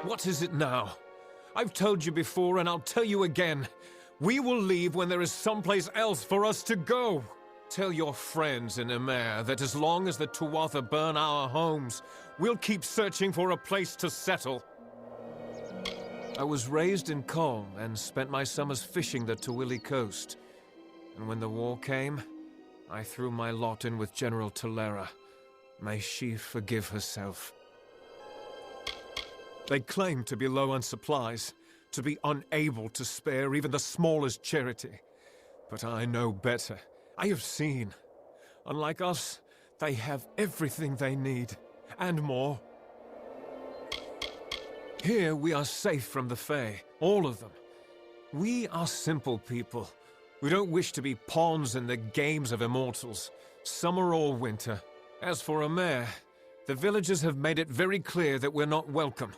What is it now? I've told you before, and I'll tell you again. We will leave when there is someplace else for us to go. Tell your friends in Amalur that as long as the Tuatha burn our homes, we'll keep searching for a place to settle. I was raised in Colm and spent my summers fishing the Tuili coast. And when the war came, I threw my lot in with General Tolera. May she forgive herself. They claim to be low on supplies, to be unable to spare even the smallest charity. But I know better. I have seen. Unlike us, they have everything they need, and more. Here we are safe from the Fae, all of them. We are simple people. We don't wish to be pawns in the games of immortals, summer or winter. As for Amalur, the villagers have made it very clear that we're not welcome.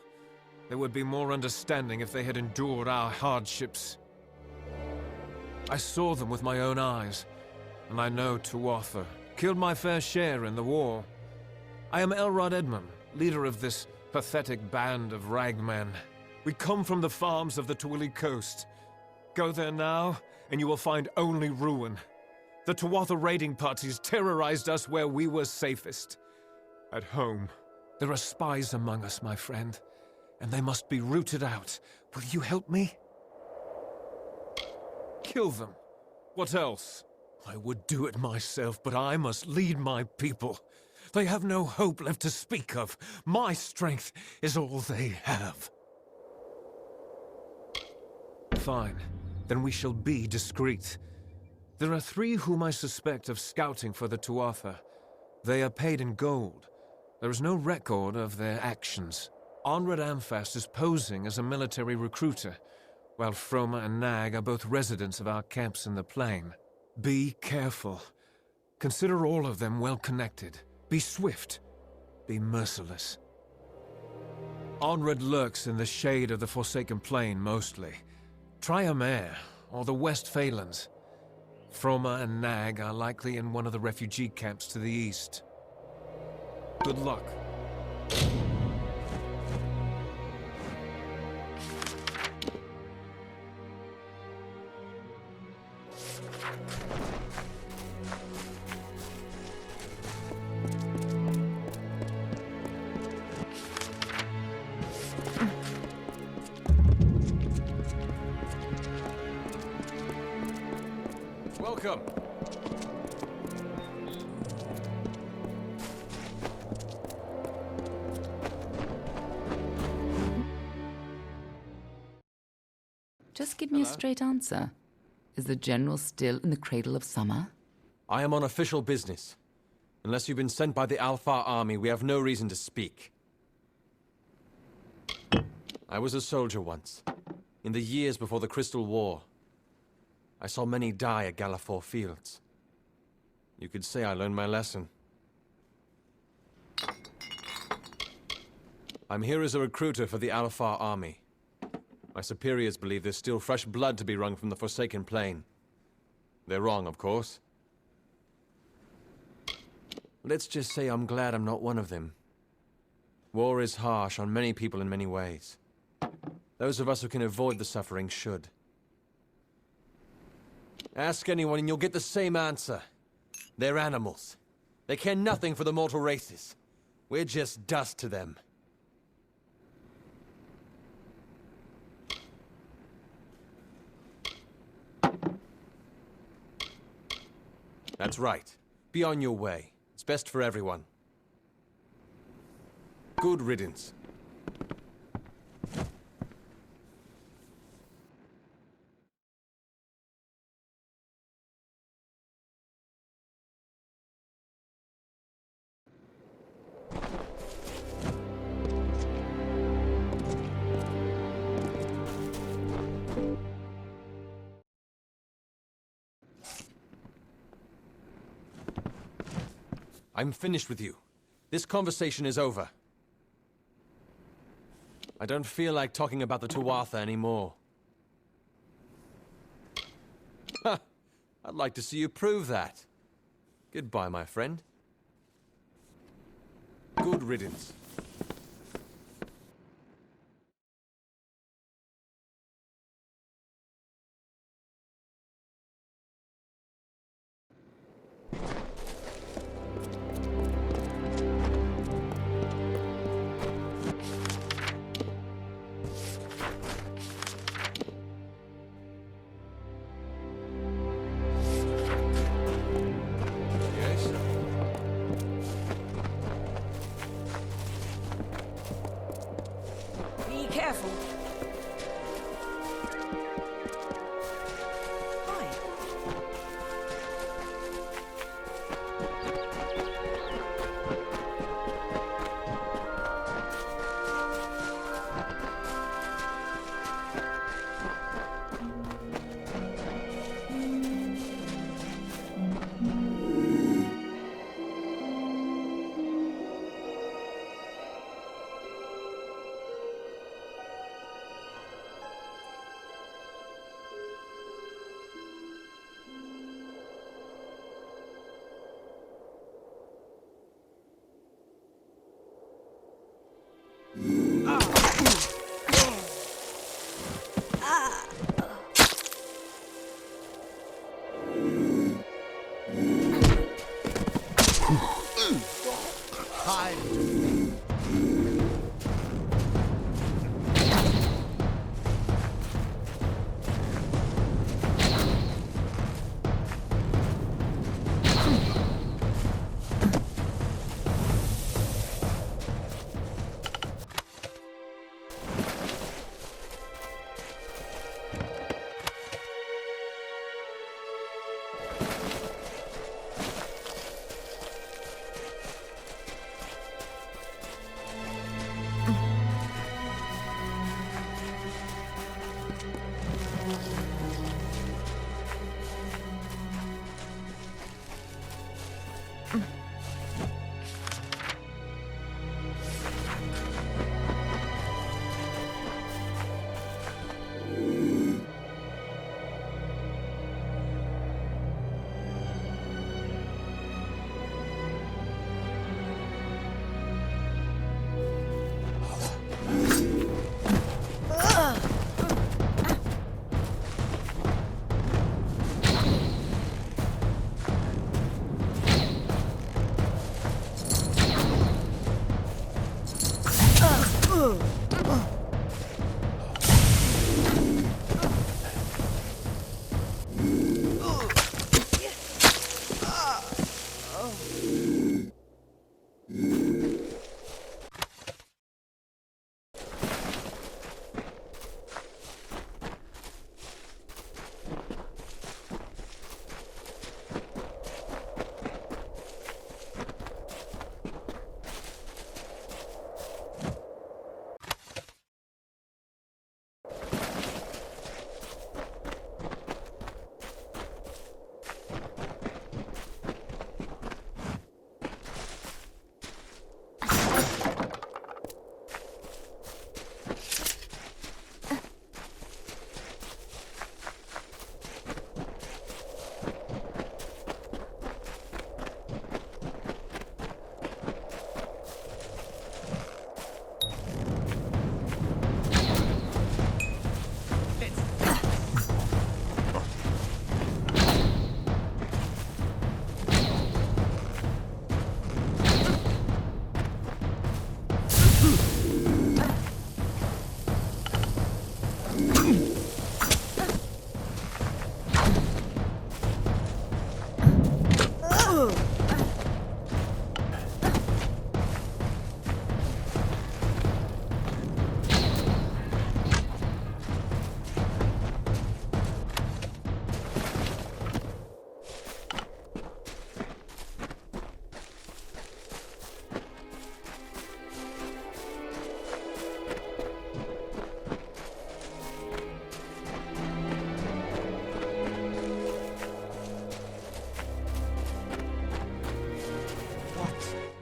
There would be more understanding if they had endured our hardships. I saw them with my own eyes, and I know Tuatha killed my fair share in the war. I am Elrod Edmund, leader of this pathetic band of ragmen. We come from the farms of the Tuili coast. Go there now, and you will find only ruin. The Tuatha raiding parties terrorized us where we were safest. At home. There are spies among us, my friend, and they must be rooted out. Will you help me? Kill them. What else? I would do it myself, but I must lead my people. They have no hope left to speak of. My strength is all they have. Fine. Then we shall be discreet. There are 3 whom I suspect of scouting for the Tuatha. They are paid in gold. There is no record of their actions. Onred Amfast is posing as a military recruiter, while Froma and Nag are both residents of our camps in the plain. Be careful. Consider all of them well connected. Be swift. Be merciless. Onred lurks in the shade of the Forsaken Plain mostly. Try Amalur, or the West Phalanx. Froma and Nag are likely in one of the refugee camps to the east. Good luck. Welcome. Just give me a straight answer. Is the General still in the cradle of summer? I am on official business. Unless you've been sent by the Alfar army, we have no reason to speak. I was a soldier once, in the years before the Crystal War. I saw many die at Galafor Fields. You could say I learned my lesson. I'm here as a recruiter for the Alfar army. My superiors believe there's still fresh blood to be wrung from the Forsaken Plain. They're wrong, of course. Let's just say I'm glad I'm not one of them. War is harsh on many people in many ways. Those of us who can avoid the suffering should. Ask anyone and you'll get the same answer. They're animals. They care nothing for the mortal races. We're just dust to them. That's right. Be on your way. It's best for everyone. Good riddance. I'm finished with you. This conversation is over. I don't feel like talking about the Tuatha anymore. Ha! I'd like to see you prove that. Goodbye, my friend. Good riddance.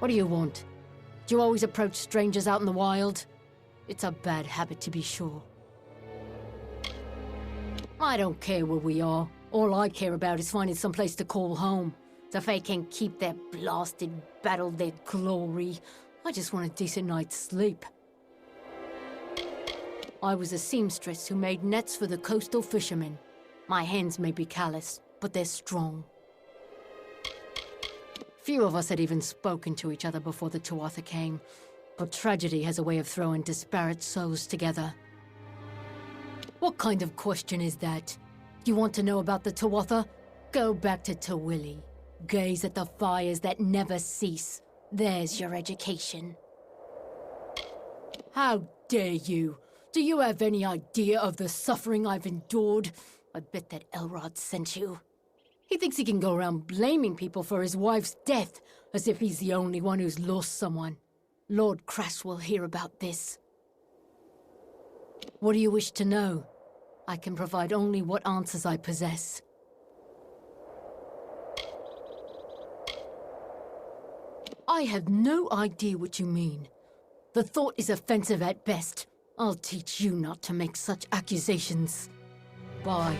What do you want? Do you always approach strangers out in the wild? It's a bad habit, to be sure. I don't care where we are. All I care about is finding someplace to call home. So if they can keep their blasted battle, their glory, I just want a decent night's sleep. I was a seamstress who made nets for the coastal fishermen. My hands may be callous, but they're strong. Few of us had even spoken to each other before the Tuatha came, but tragedy has a way of throwing disparate souls together. What kind of question is that? You want to know about the Tuatha? Go back to Tawili. Gaze at the fires that never cease. There's your education. How dare you? Do you have any idea of the suffering I've endured? I bet that Elrod sent you. He thinks he can go around blaming people for his wife's death, as if he's the only one who's lost someone. Lord Crash will hear about this. What do you wish to know? I can provide only what answers I possess. I have no idea what you mean. The thought is offensive at best. I'll teach you not to make such accusations. Bye.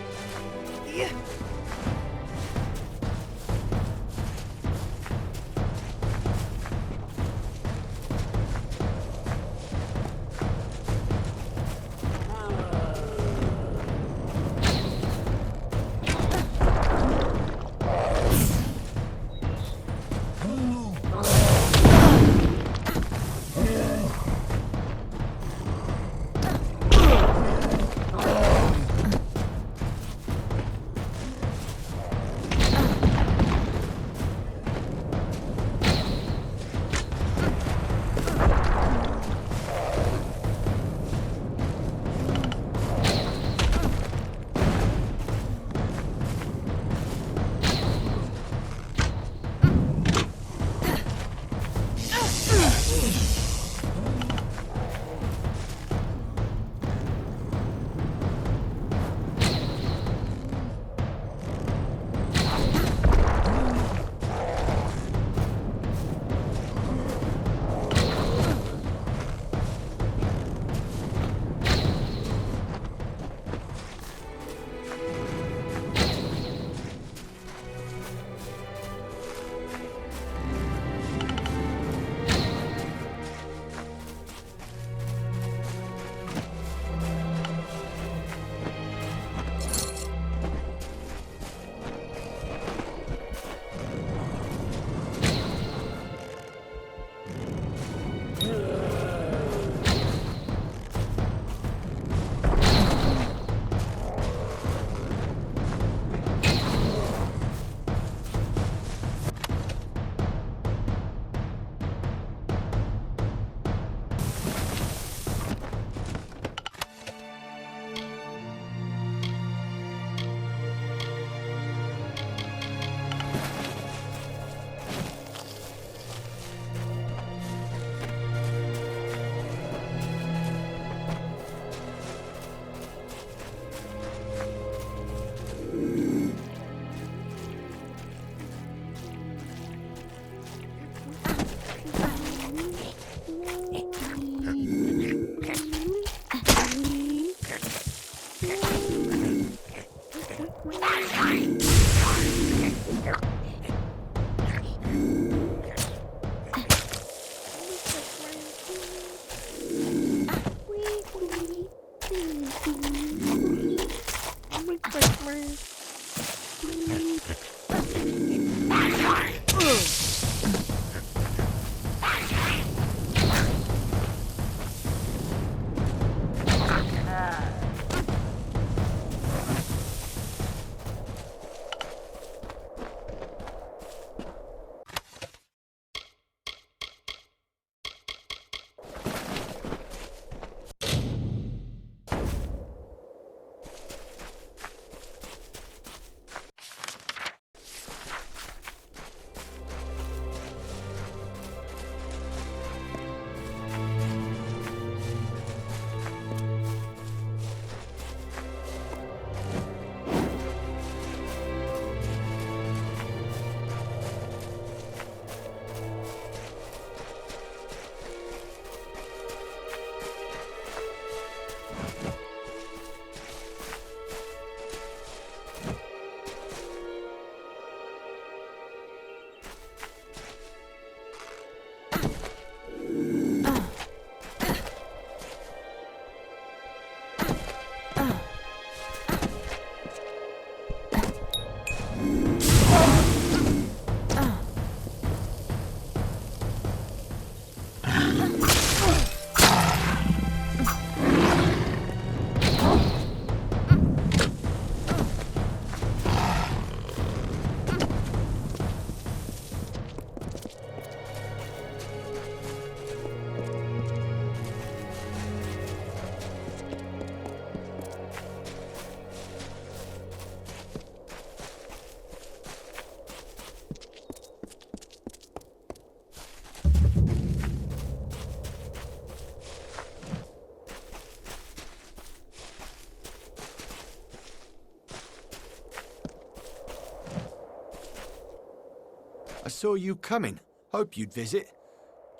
I saw you coming. Hope you'd visit.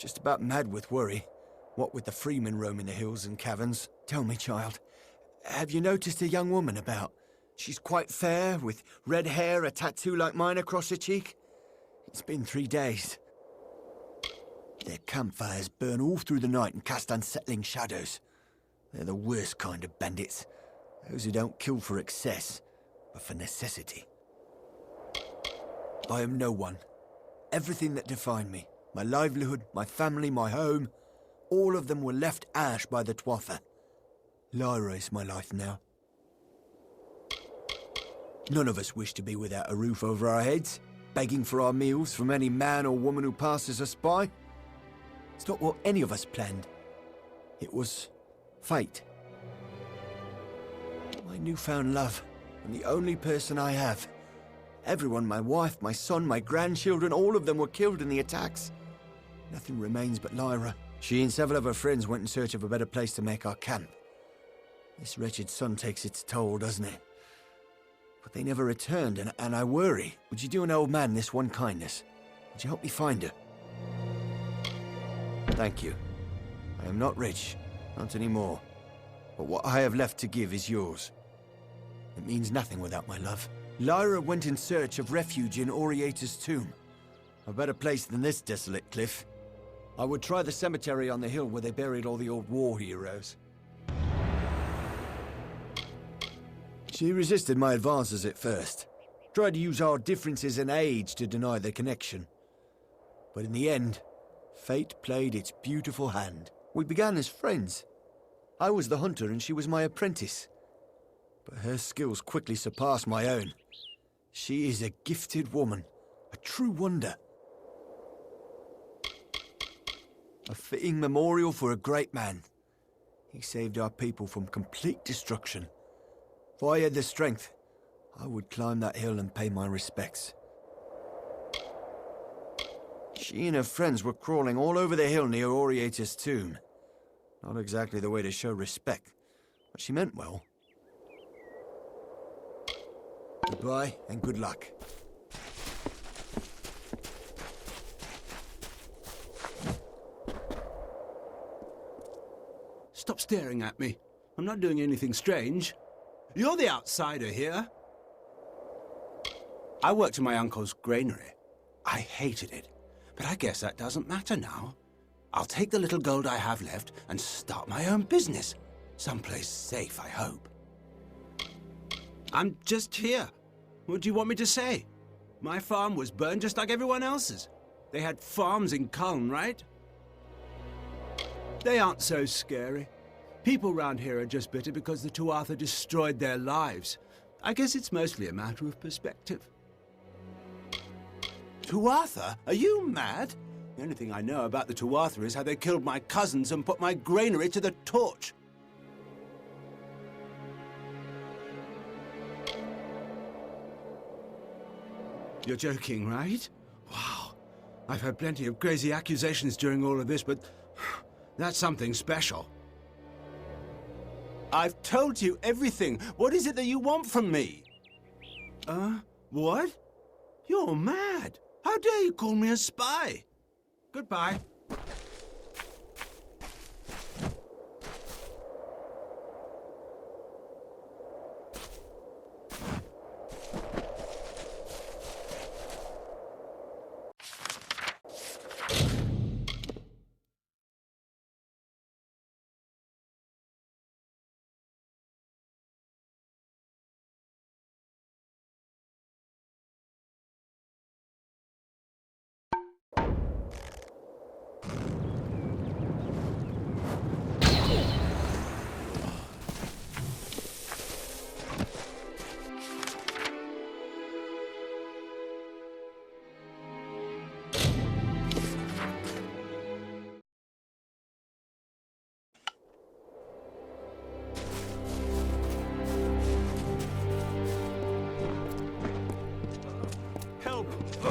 Just about mad with worry. What with the freemen roaming the hills and caverns. Tell me, child, have you noticed a young woman about? She's quite fair, with red hair, a tattoo like mine across her cheek. It's been 3 days. Their campfires burn all through the night and cast unsettling shadows. They're the worst kind of bandits. Those who don't kill for excess, but for necessity. I am no one. Everything that defined me, my livelihood, my family, my home, all of them were left ash by the Tuatha. Lyra is my life now. None of us wish to be without a roof over our heads, begging for our meals from any man or woman who passes us by. It's not what any of us planned. It was fate. My newfound love, and the only person I have. Everyone, my wife, my son, my grandchildren, all of them were killed in the attacks. Nothing remains but Lyra. She and several of her friends went in search of a better place to make our camp. This wretched sun takes its toll, doesn't it? But they never returned, and I worry. Would you do an old man this one kindness? Would you help me find her? Thank you. I am not rich, not anymore. But what I have left to give is yours. It means nothing without my love. Lyra went in search of refuge in Oriata's tomb. A better place than this desolate cliff. I would try the cemetery on the hill where they buried all the old war heroes. She resisted my advances at first. Tried to use our differences in age to deny the connection. But in the end, fate played its beautiful hand. We began as friends. I was the hunter and she was my apprentice. But her skills quickly surpassed my own. She is a gifted woman, a true wonder. A fitting memorial for a great man. He saved our people from complete destruction. If I had the strength, I would climb that hill and pay my respects. She and her friends were crawling all over the hill near Oriata's tomb. Not exactly the way to show respect, but she meant well. Goodbye, and good luck. Stop staring at me. I'm not doing anything strange. You're the outsider here. I worked in my uncle's granary. I hated it, but I guess that doesn't matter now. I'll take the little gold I have left and start my own business. Someplace safe, I hope. I'm just here. What do you want me to say? My farm was burned just like everyone else's. They had farms in Culm, right? They aren't so scary. People round here are just bitter because the Tuatha destroyed their lives. I guess it's mostly a matter of perspective. Tuatha? Are you mad? The only thing I know about the Tuatha is how they killed my cousins and put my granary to the torch. You're joking, right? Wow. I've had plenty of crazy accusations during all of this, but that's something special. I've told you everything. What is it that you want from me? What? You're mad. How dare you call me a spy? Goodbye.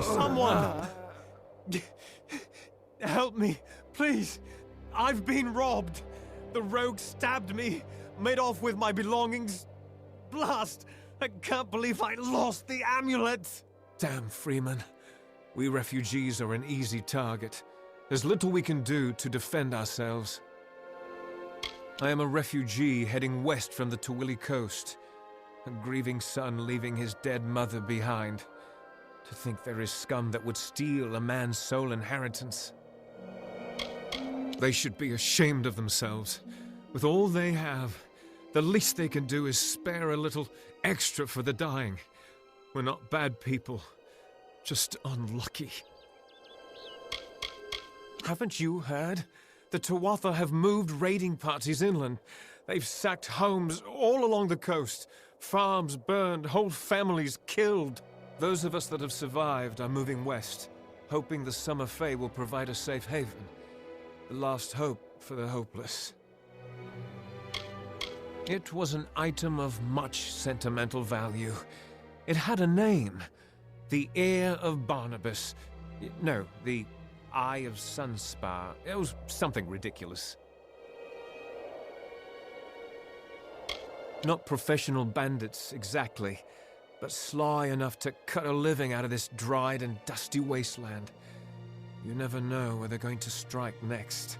Someone! Help me, please! I've been robbed! The rogue stabbed me, made off with my belongings. Blast! I can't believe I lost the amulet! Damn Freeman. We refugees are an easy target. There's little we can do to defend ourselves. I am a refugee heading west from the Tawili coast. A grieving son leaving his dead mother behind. To think there is scum that would steal a man's sole inheritance. They should be ashamed of themselves. With all they have, the least they can do is spare a little extra for the dying. We're not bad people, just unlucky. Haven't you heard? The Tuatha have moved raiding parties inland. They've sacked homes all along the coast. Farms burned, whole families killed. Those of us that have survived are moving west, hoping the Summer Fae will provide a safe haven. The last hope for the hopeless. It was an item of much sentimental value. It had a name. The Ear of Barnabas. No, the Eye of Sunspar. It was something ridiculous. Not professional bandits, exactly, but sly enough to cut a living out of this dried and dusty wasteland. You never know where they're going to strike next.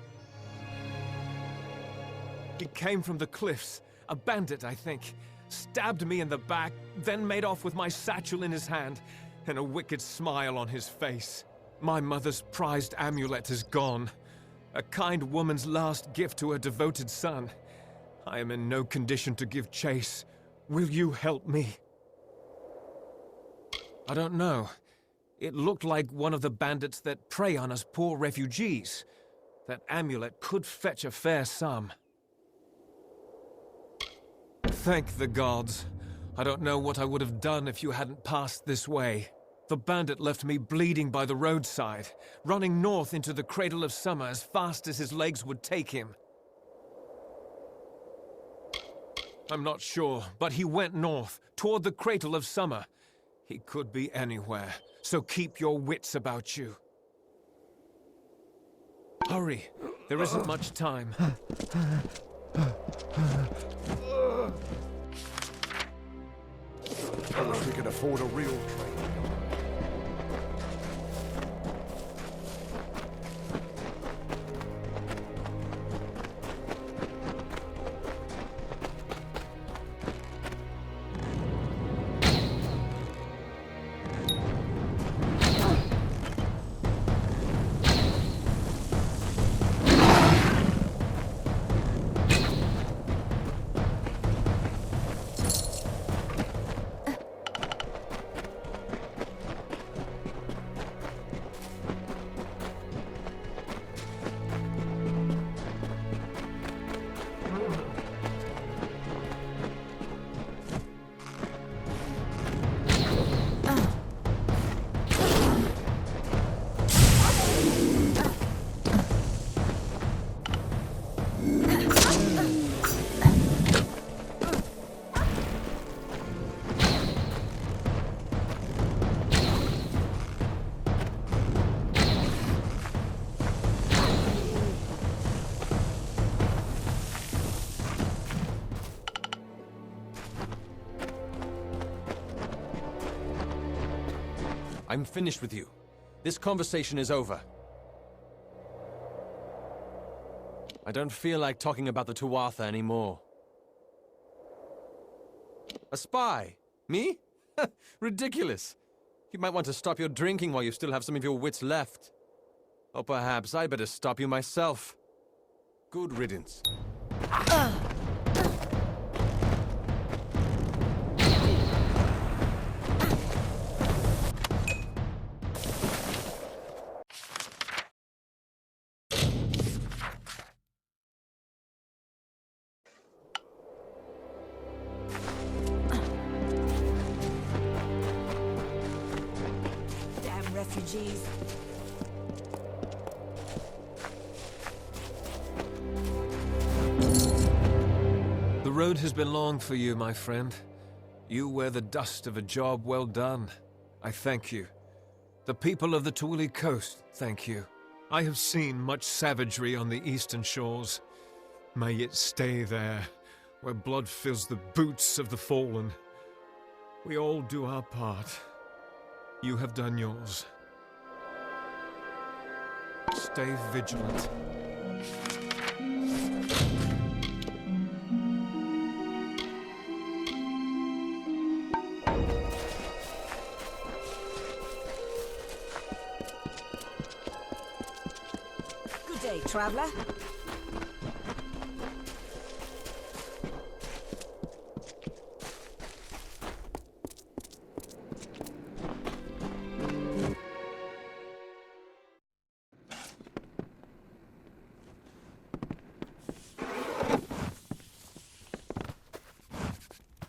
He came from the cliffs. A bandit, I think. Stabbed me in the back, then made off with my satchel in his hand, and a wicked smile on his face. My mother's prized amulet is gone. A kind woman's last gift to her devoted son. I am in no condition to give chase. Will you help me? I don't know. It looked like one of the bandits that prey on us poor refugees. That amulet could fetch a fair sum. Thank the gods. I don't know what I would have done if you hadn't passed this way. The bandit left me bleeding by the roadside, running north into the Cradle of Summer as fast as his legs would take him. I'm not sure, but he went north, toward the Cradle of Summer. He could be anywhere, so keep your wits about you. Hurry, there isn't much time. We can afford a real train. I'm finished with you. This conversation is over. I don't feel like talking about the Tuatha anymore. A spy? Me? Ridiculous. You might want to stop your drinking while you still have some of your wits left. Or perhaps I better stop you myself. Good riddance. Refugees. The road has been long for you, my friend. You wear the dust of a job well done. I thank you. The people of the Tawili coast thank you. I have seen much savagery on the eastern shores. May it stay there, where blood fills the boots of the fallen. We all do our part. You have done yours. Stay vigilant. Good day, traveler.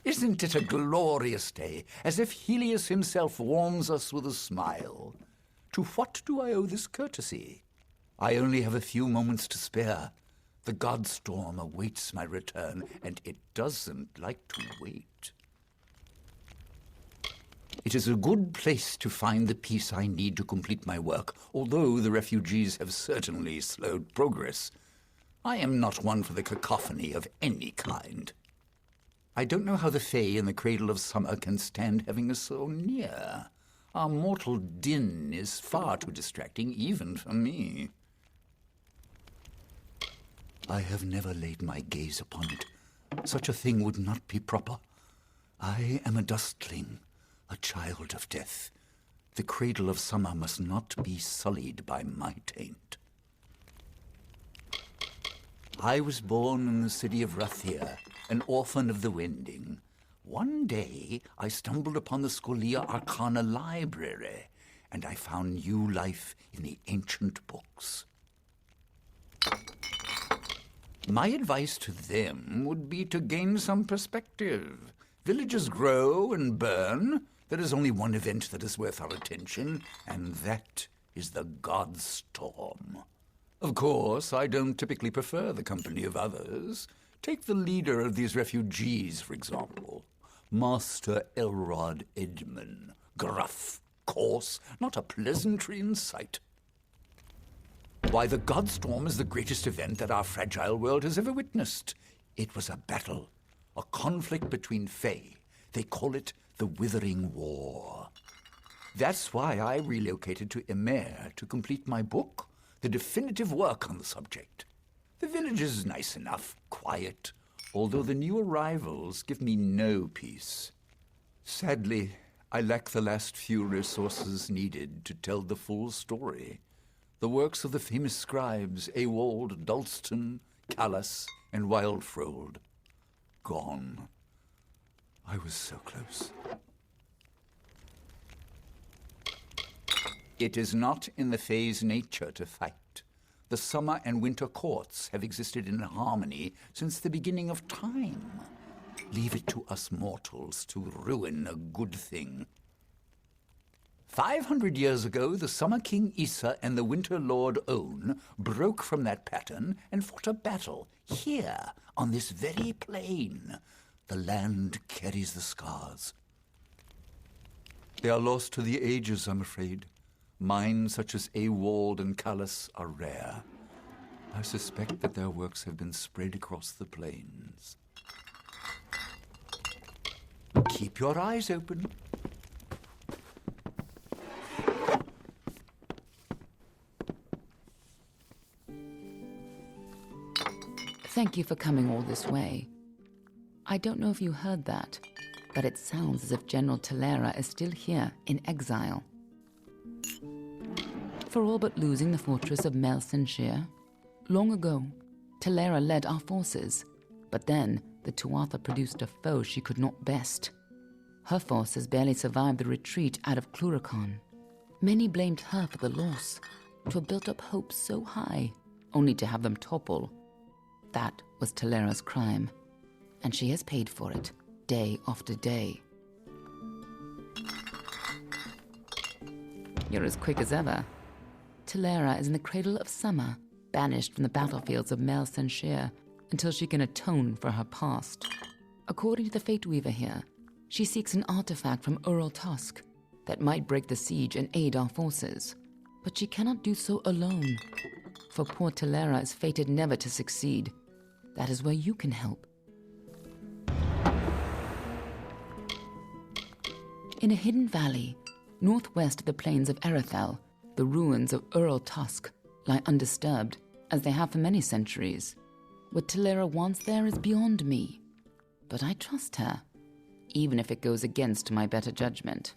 Isn't it a glorious day, as if Helios himself warms us with a smile? To what do I owe this courtesy? I only have a few moments to spare. The godstorm awaits my return, and it doesn't like to wait. It is a good place to find the peace I need to complete my work, although the refugees have certainly slowed progress. I am not one for the cacophony of any kind. I don't know how the Fae in the Cradle of Summer can stand having us so near. Our mortal din is far too distracting, even for me. I have never laid my gaze upon it. Such a thing would not be proper. I am a dustling, a child of death. The Cradle of Summer must not be sullied by my taint. I was born in the city of Rathir, an orphan of the Winding. One day, I stumbled upon the Scholia Arcana library, and I found new life in the ancient books. My advice to them would be to gain some perspective. Villages grow and burn. There is only one event that is worth our attention, and that is the Godstorm. Of course, I don't typically prefer the company of others. Take the leader of these refugees, for example. Master Elrod Edmund. Gruff, coarse, not a pleasantry in sight. Why, the Godstorm is the greatest event that our fragile world has ever witnessed. It was a battle, a conflict between Fae. They call it the Withering War. That's why I relocated to Emer to complete my book, the definitive work on the subject. The village is nice enough, quiet, although the new arrivals give me no peace. Sadly, I lack the last few resources needed to tell the full story. The works of the famous scribes Ewald, Dalston, Callas, and Wildfrold. Gone. I was so close. It is not in the Fae's nature to fight. The summer and winter courts have existed in harmony since the beginning of time. Leave it to us mortals to ruin a good thing. 500 years ago, the Summer King Issa and the Winter Lord On broke from that pattern and fought a battle here, on this very plain. The land carries the scars. They are lost to the ages, I'm afraid. Mines such as Ewald and Callas are rare. I suspect that their works have been spread across the plains. Keep your eyes open. Thank you for coming all this way. I don't know if you heard that, but it sounds as if General Talera is still here in exile. For all but losing the fortress of Melsenshire, long ago, Talera led our forces, but then the Tuatha produced a foe she could not best. Her forces barely survived the retreat out of Cluracan. Many blamed her for the loss, to have built up hopes so high, only to have them topple. That was Talera's crime, and she has paid for it, day after day. You're as quick as ever. Talera is in the Cradle of Summer, banished from the battlefields of Melsenshire until she can atone for her past. According to the Fate Weaver here, she seeks an artifact from Ural Tusk that might break the siege and aid our forces. But she cannot do so alone, for poor Talera is fated never to succeed. That is where you can help. In a hidden valley, northwest of the plains of Erethel, the ruins of Ural Tusk lie undisturbed, as they have for many centuries. What Talera wants there is beyond me. But I trust her, even if it goes against my better judgment.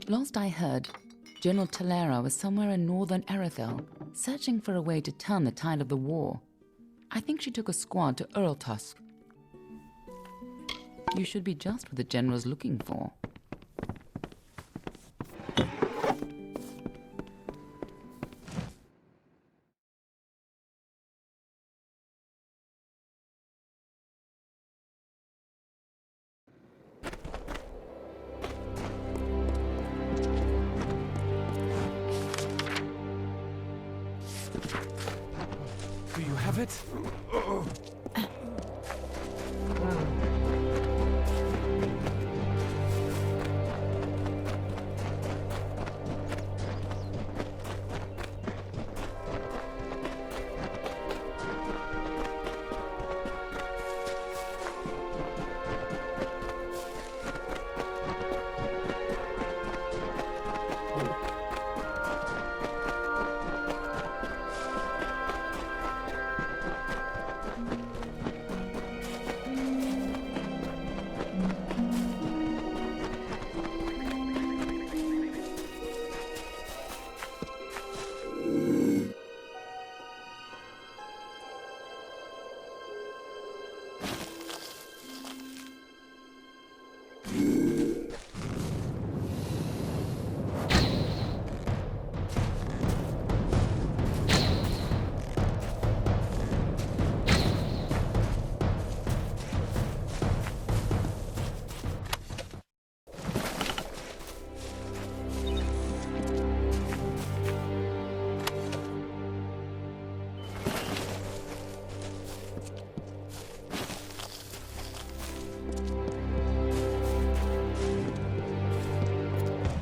Last I heard, General Talera was somewhere in northern Erythel, searching for a way to turn the tide of the war. I think she took a squad to Urltusk. You should be just what the general's looking for. Do you have it?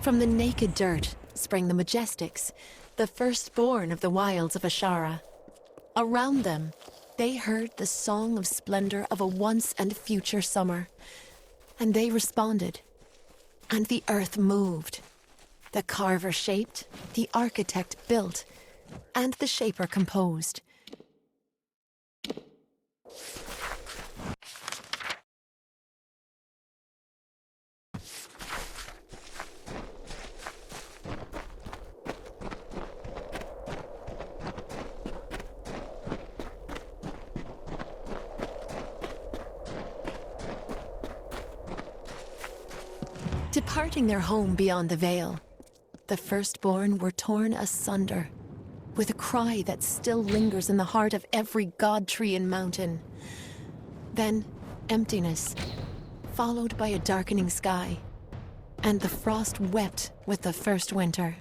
From the naked dirt sprang the Majestics, the firstborn of the wilds of Ashara. Around them, they heard the song of splendor of a once and future summer. And they responded. And the earth moved. The carver shaped, the architect built, and the shaper composed. Departing their home beyond the veil, the firstborn were torn asunder, with a cry that still lingers in the heart of every god tree and mountain. Then emptiness, followed by a darkening sky, and the frost wept with the first winter.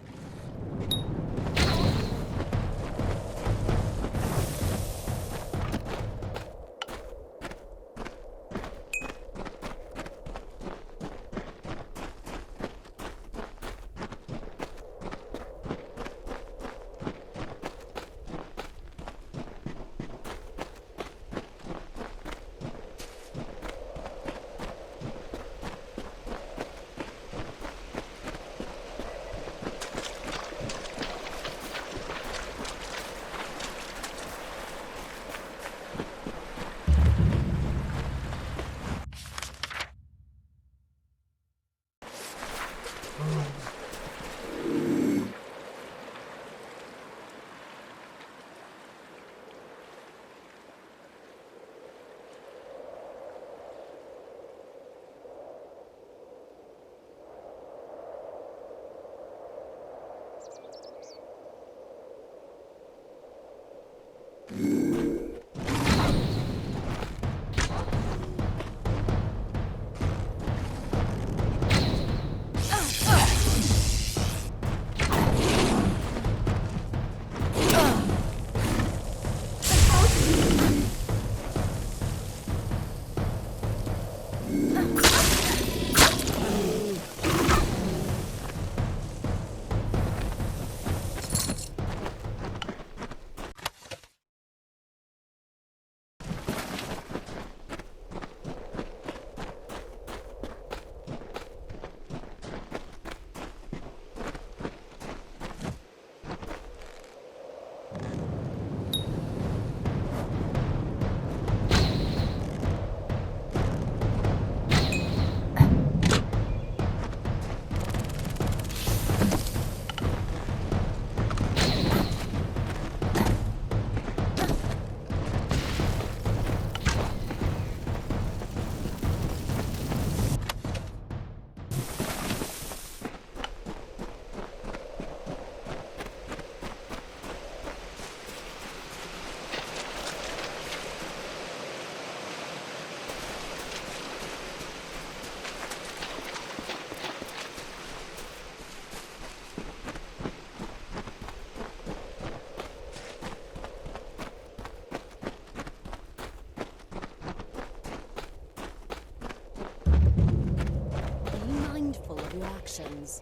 reactions.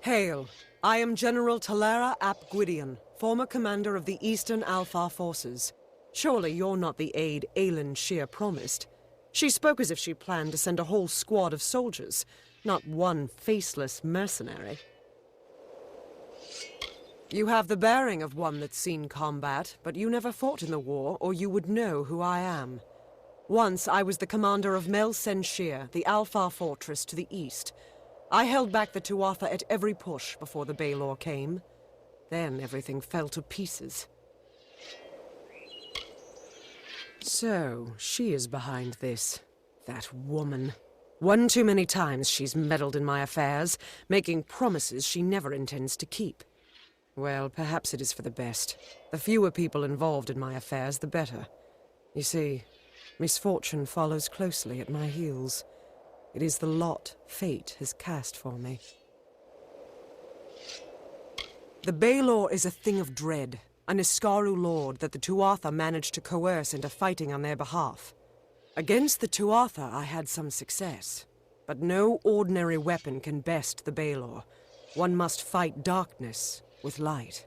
Hail! I am General Talera ap Gwydion, former commander of the Eastern Alpha forces. Surely you're not the aide Aelin Shear promised. She spoke as if she planned to send a whole squad of soldiers, not one faceless mercenary. You have the bearing of one that's seen combat, but you never fought in the war, or you would know who I am. Once I was the commander of Mel Shear, the Alpha fortress to the east. I held back the Tuatha at every push before the Baelor came. Then everything fell to pieces. So, she is behind this. That woman. One too many times she's meddled in my affairs, making promises she never intends to keep. Well, perhaps it is for the best. The fewer people involved in my affairs, the better. You see, misfortune follows closely at my heels. It is the lot fate has cast for me. The Baelor is a thing of dread, a Niskaru lord that the Tuatha managed to coerce into fighting on their behalf. Against the Tuatha I had some success, but no ordinary weapon can best the Baelor. One must fight darkness with light.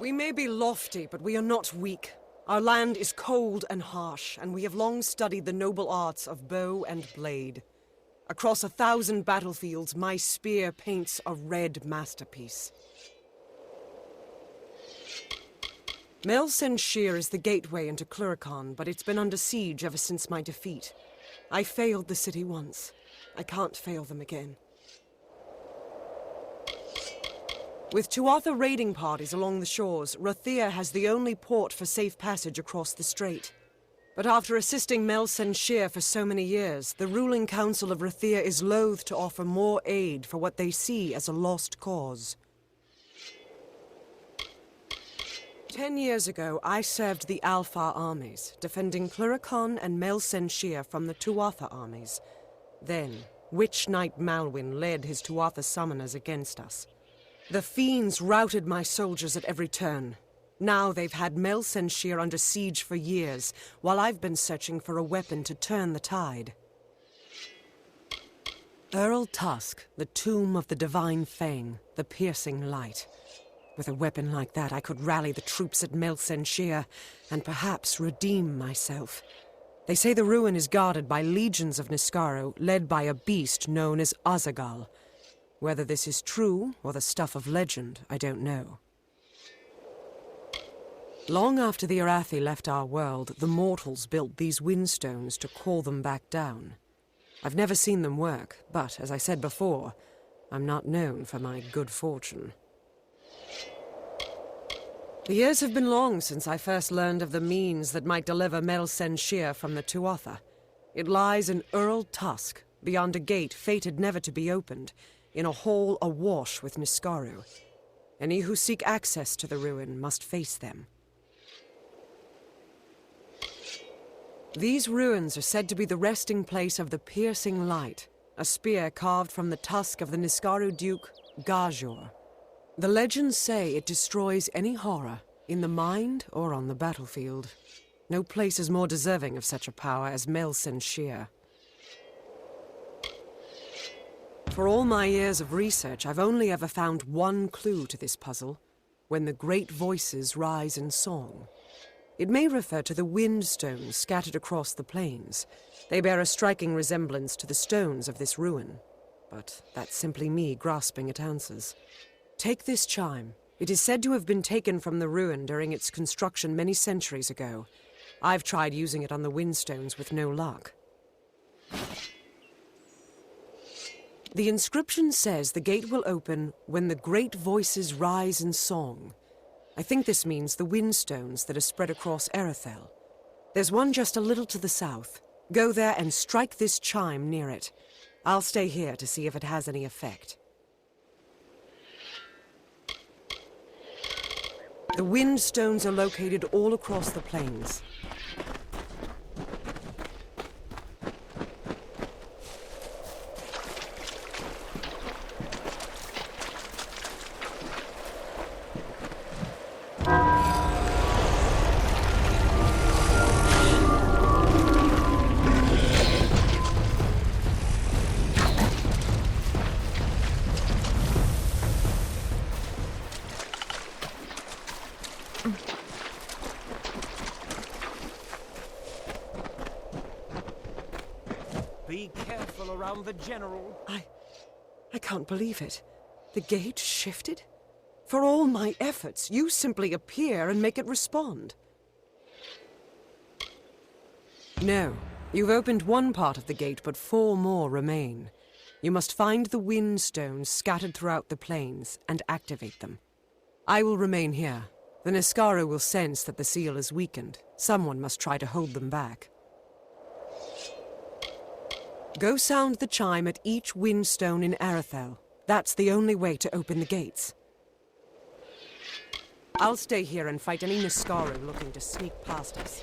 We may be lofty, but we are not weak. Our land is cold and harsh, and we have long studied the noble arts of bow and blade. Across 1,000 battlefields, my spear paints a red masterpiece. Mel Shear is the gateway into Cluracan, but it's been under siege ever since my defeat. I failed the city once. I can't fail them again. With Tuatha raiding parties along the shores, Rathia has the only port for safe passage across the strait. But after assisting Mel Shear for so many years, the ruling council of Rathia is loath to offer more aid for what they see as a lost cause. 10 years ago, I served the Alpha armies, defending Cluracan and Mel Shear from the Tuatha armies. Then, Witch Knight Malwyn led his Tuatha summoners against us. The fiends routed my soldiers at every turn. Now they've had Mel Shear under siege for years, while I've been searching for a weapon to turn the tide. Earl Tusk, the tomb of the Divine Fang, the piercing light. With a weapon like that, I could rally the troops at Mel Shear, and perhaps redeem myself. They say the ruin is guarded by legions of Niskaru, led by a beast known as Azagal. Whether this is true, or the stuff of legend, I don't know. Long after the Arathi left our world, the mortals built these windstones to call them back down. I've never seen them work, but, as I said before, I'm not known for my good fortune. The years have been long since I first learned of the means that might deliver Mel Shear from the Tuatha. It lies in Earl Tusk, beyond a gate fated never to be opened, in a hall awash with Niskaru. Any who seek access to the ruin must face them. These ruins are said to be the resting place of the Piercing Light, a spear carved from the tusk of the Niskaru Duke, Gajor. The legends say it destroys any horror, in the mind or on the battlefield. No place is more deserving of such a power as Mel Shear. For all my years of research, I've only ever found one clue to this puzzle: when the great voices rise in song. It may refer to the wind stones scattered across the plains. They bear a striking resemblance to the stones of this ruin. But that's simply me grasping at answers. Take this chime. It is said to have been taken from the ruin during its construction many centuries ago. I've tried using it on the windstones with no luck. The inscription says the gate will open when the great voices rise in song. I think this means the windstones that are spread across Erethel. There's one just a little to the south. Go there and strike this chime near it. I'll stay here to see if it has any effect. The windstones are located all across the plains. careful around the general. I can't believe it. The gate shifted? For all my efforts, you simply appear and make it respond. No. You've opened one part of the gate, but 4 more remain. You must find the wind stones scattered throughout the plains and activate them. I will remain here. The Niskara will sense that the seal is weakened. Someone must try to hold them back. Go sound the chime at each windstone in Arethel. That's the only way to open the gates. I'll stay here and fight any Niskara looking to sneak past us.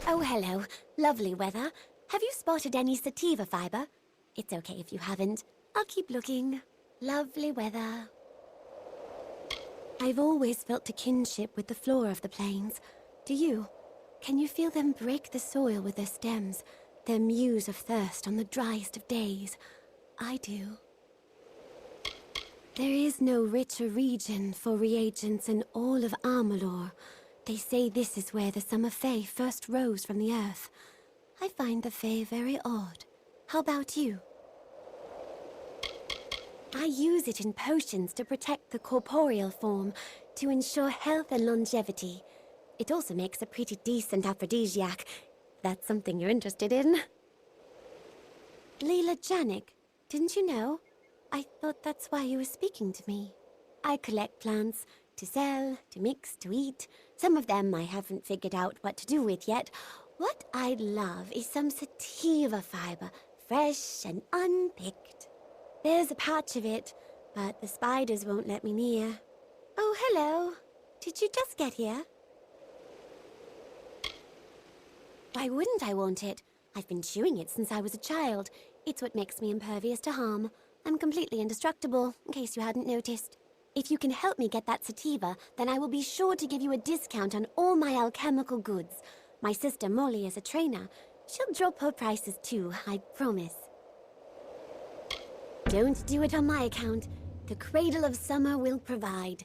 Oh, hello. Lovely weather. Have you spotted any sativa fiber? It's okay if you haven't. I'll keep looking. Lovely weather. I've always felt a kinship with the flora of the plains. Do you? Can you feel them break the soil with their stems, their muse of thirst on the driest of days? I do. There is no richer region for reagents in all of Amalur. They say this is where the summer fae first rose from the earth. I find the fae very odd. How about you? I use it in potions to protect the corporeal form, to ensure health and longevity. It also makes a pretty decent aphrodisiac. That's something you're interested in. Leela Janik, didn't you know? I thought that's why you were speaking to me. I collect plants, to sell, to mix, to eat. Some of them I haven't figured out what to do with yet. What I'd love is some sativa fiber, fresh and unpicked. There's a patch of it, but the spiders won't let me near. Oh, hello. Did you just get here? Why wouldn't I want it? I've been chewing it since I was a child. It's what makes me impervious to harm. I'm completely indestructible, in case you hadn't noticed. If you can help me get that sativa, then I will be sure to give you a discount on all my alchemical goods. My sister Molly is a trainer. She'll drop her prices too, I promise. Don't do it on my account. The Cradle of Summer will provide.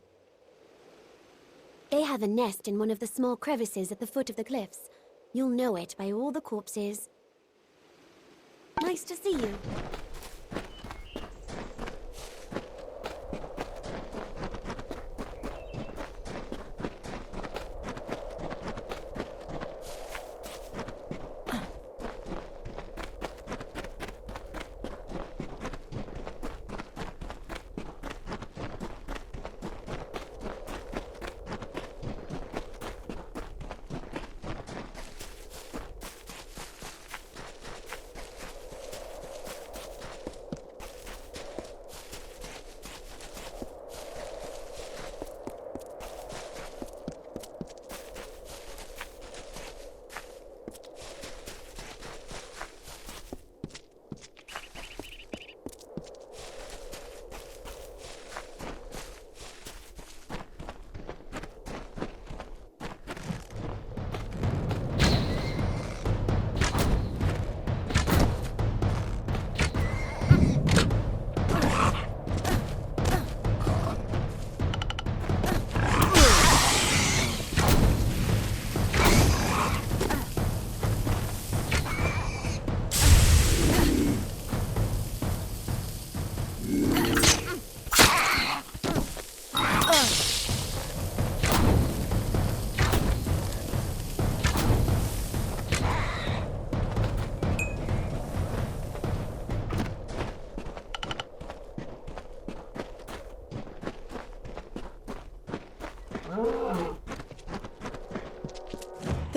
They have a nest in one of the small crevices at the foot of the cliffs. You'll know it by all the corpses. Nice to see you.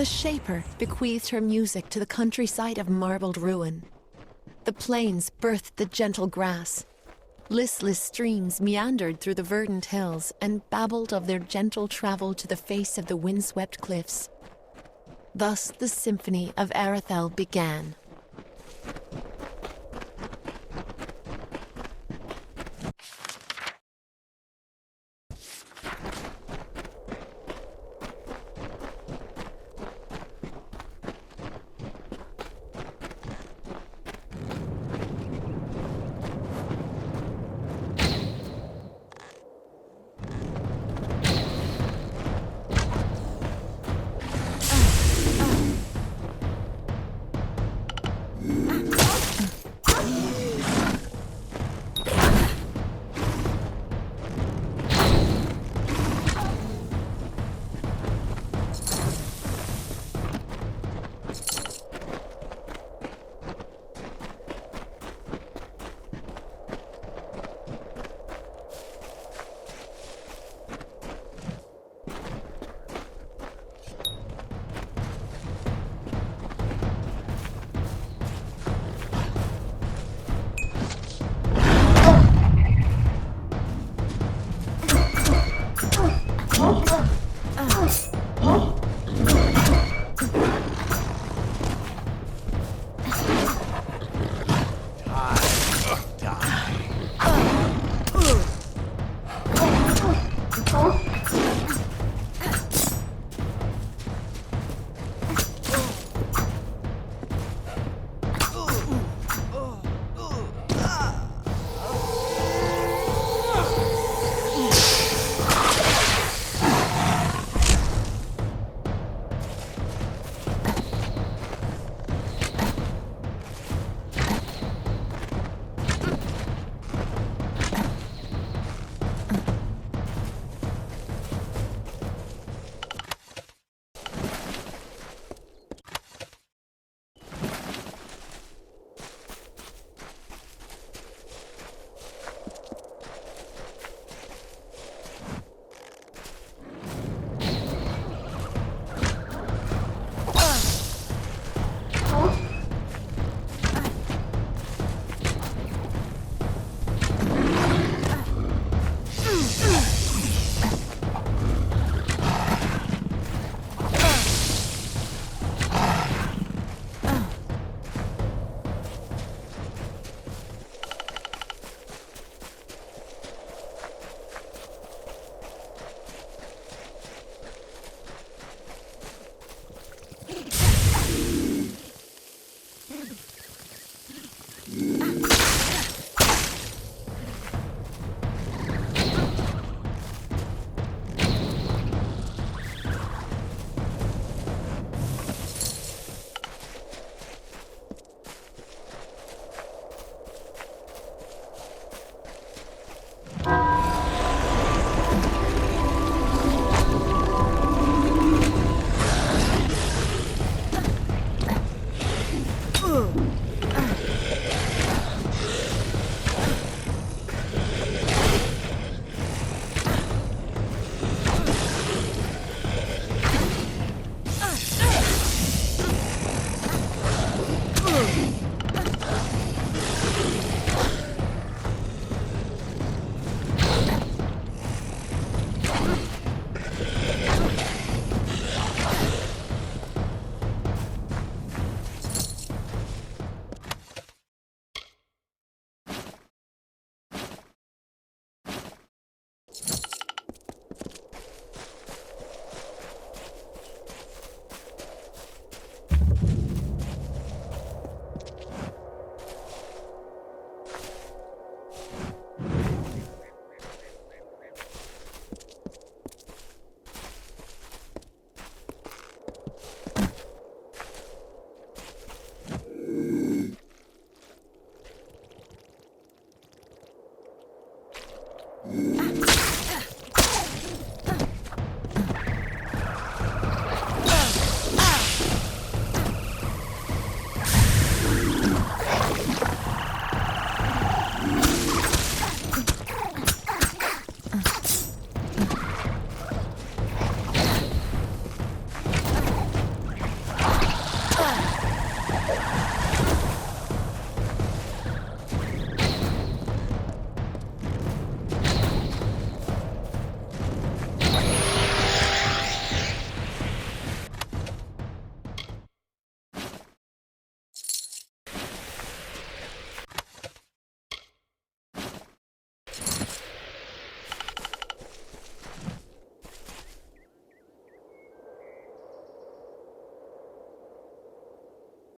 the Shaper bequeathed her music to the countryside of marbled ruin. The plains birthed the gentle grass. Listless streams meandered through the verdant hills and babbled of their gentle travel to the face of the windswept cliffs. Thus the symphony of Arethel began. Ugh.